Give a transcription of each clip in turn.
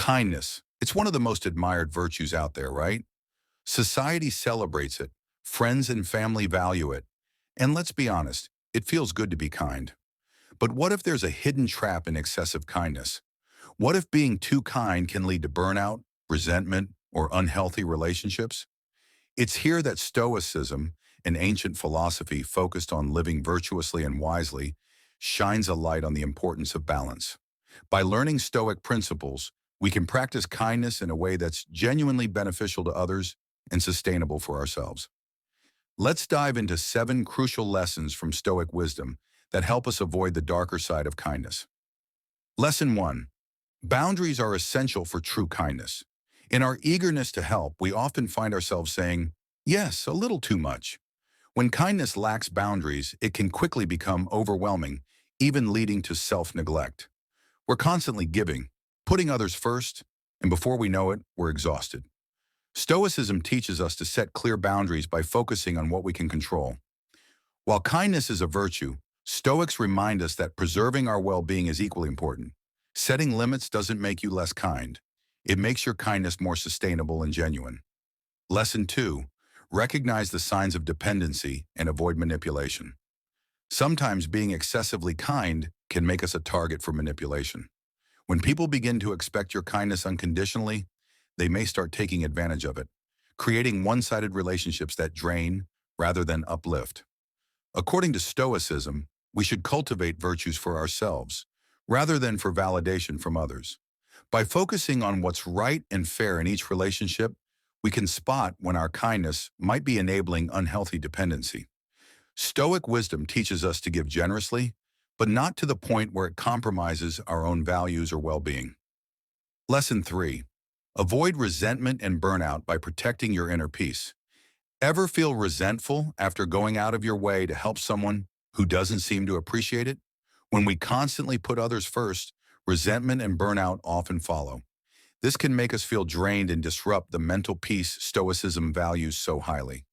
Kindness. It's one of the most admired virtues out there, right? Society celebrates it. Friends and family value it. And let's be honest, it feels good to be kind. But what if there's a hidden trap in excessive kindness? What if being too kind can lead to burnout, resentment, or unhealthy relationships? It's here that Stoicism, an ancient philosophy focused on living virtuously and wisely, shines a light on the importance of balance. By learning Stoic principles, we can practice kindness in a way that's genuinely beneficial to others and sustainable for ourselves. Let's dive into 7 crucial lessons from Stoic wisdom that help us avoid the darker side of kindness. Lesson 1. Boundaries are essential for true kindness. In our eagerness to help, we often find ourselves saying, yes, a little too much. When kindness lacks boundaries, it can quickly become overwhelming, even leading to self-neglect. We're constantly giving, putting others first, and before we know it, we're exhausted. Stoicism teaches us to set clear boundaries by focusing on what we can control. While kindness is a virtue, Stoics remind us that preserving our well-being is equally important. Setting limits doesn't make you less kind. It makes your kindness more sustainable and genuine. Lesson 2. Recognize the signs of dependency and avoid manipulation. Sometimes being excessively kind can make us a target for manipulation. When people begin to expect your kindness unconditionally, they may start taking advantage of it, creating one-sided relationships that drain rather than uplift. According to Stoicism, we should cultivate virtues for ourselves, rather than for validation from others. By focusing on what's right and fair in each relationship, we can spot when our kindness might be enabling unhealthy dependency. Stoic wisdom teaches us to give generously, but not to the point where it compromises our own values or well-being. Lesson 3. Avoid resentment and burnout by protecting your inner peace. Ever feel resentful after going out of your way to help someone who doesn't seem to appreciate it? When we constantly put others first, resentment and burnout often follow. This can make us feel drained and disrupt the mental peace Stoicism values so highly.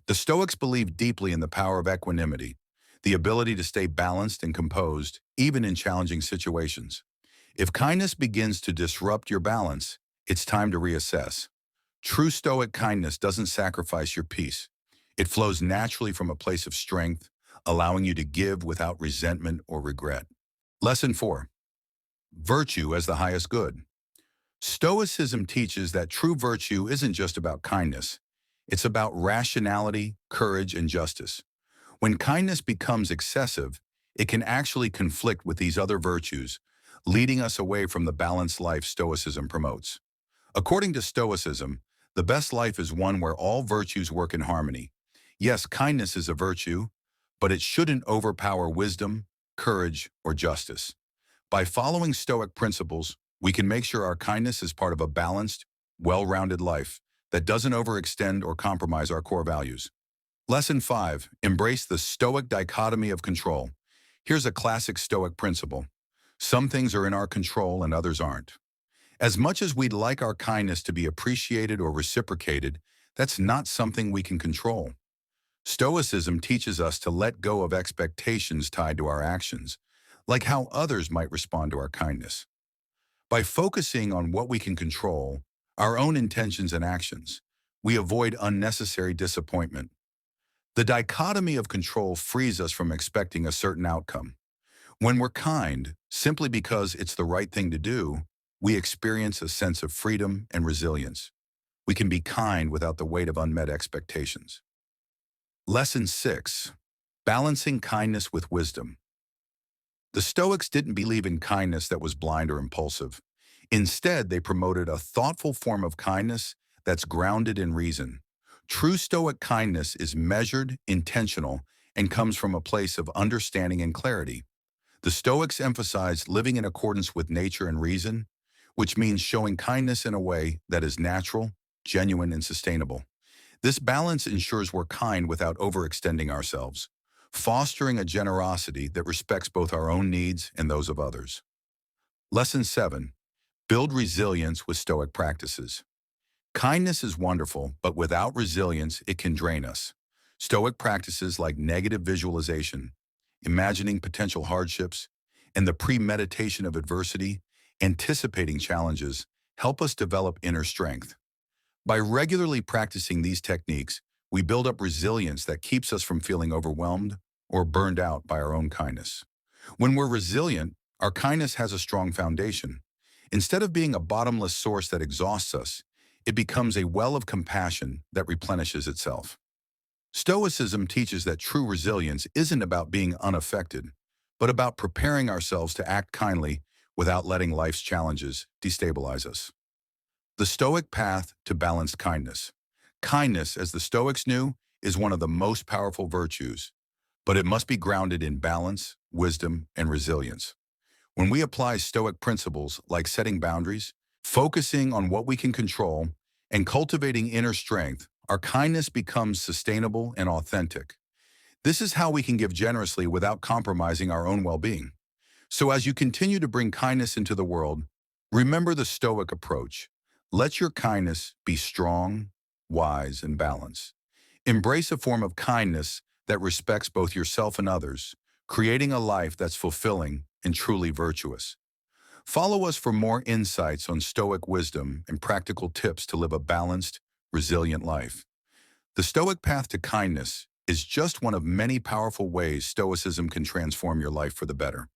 The Stoics believe deeply in the power of equanimity, the ability to stay balanced and composed, even in challenging situations. If kindness begins to disrupt your balance, it's time to reassess. True Stoic kindness doesn't sacrifice your peace. It flows naturally from a place of strength, allowing you to give without resentment or regret. Lesson 4. Virtue as the highest good. Stoicism teaches that true virtue isn't just about kindness. It's about rationality, courage, and justice. When kindness becomes excessive, it can actually conflict with these other virtues, leading us away from the balanced life Stoicism promotes. According to Stoicism, the best life is one where all virtues work in harmony. Yes, kindness is a virtue, but it shouldn't overpower wisdom, courage, or justice. By following Stoic principles, we can make sure our kindness is part of a balanced, well-rounded life that doesn't overextend or compromise our core values. Lesson 5. Embrace the Stoic dichotomy of control. Here's a classic Stoic principle. Some things are in our control and others aren't. As much as we'd like our kindness to be appreciated or reciprocated, that's not something we can control. Stoicism teaches us to let go of expectations tied to our actions, like how others might respond to our kindness. By focusing on what we can control, our own intentions and actions, we avoid unnecessary disappointment. The dichotomy of control frees us from expecting a certain outcome. When we're kind, simply because it's the right thing to do, we experience a sense of freedom and resilience. We can be kind without the weight of unmet expectations. Lesson 6. Balancing kindness with wisdom. The Stoics didn't believe in kindness that was blind or impulsive. Instead, they promoted a thoughtful form of kindness that's grounded in reason. True Stoic kindness is measured, intentional, and comes from a place of understanding and clarity. The Stoics emphasize living in accordance with nature and reason, which means showing kindness in a way that is natural, genuine, and sustainable. This balance ensures we're kind without overextending ourselves, fostering a generosity that respects both our own needs and those of others. Lesson 7. Build resilience with Stoic practices. Kindness is wonderful, but without resilience, it can drain us. Stoic practices like negative visualization, imagining potential hardships, and the premeditation of adversity, anticipating challenges, help us develop inner strength. By regularly practicing these techniques, we build up resilience that keeps us from feeling overwhelmed or burned out by our own kindness. When we're resilient, our kindness has a strong foundation. Instead of being a bottomless source that exhausts us, it becomes a well of compassion that replenishes itself. Stoicism teaches that true resilience isn't about being unaffected, but about preparing ourselves to act kindly without letting life's challenges destabilize us. The Stoic path to balanced kindness. Kindness, as the Stoics knew, is one of the most powerful virtues, but it must be grounded in balance, wisdom, and resilience. When we apply Stoic principles like setting boundaries, focusing on what we can control, and cultivating inner strength, our kindness becomes sustainable and authentic. This is how we can give generously without compromising our own well-being. So as you continue to bring kindness into the world, remember the Stoic approach. Let your kindness be strong, wise, and balanced. Embrace a form of kindness that respects both yourself and others, creating a life that's fulfilling and truly virtuous. Follow us for more insights on Stoic wisdom and practical tips to live a balanced, resilient life. The Stoic path to kindness is just one of many powerful ways Stoicism can transform your life for the better.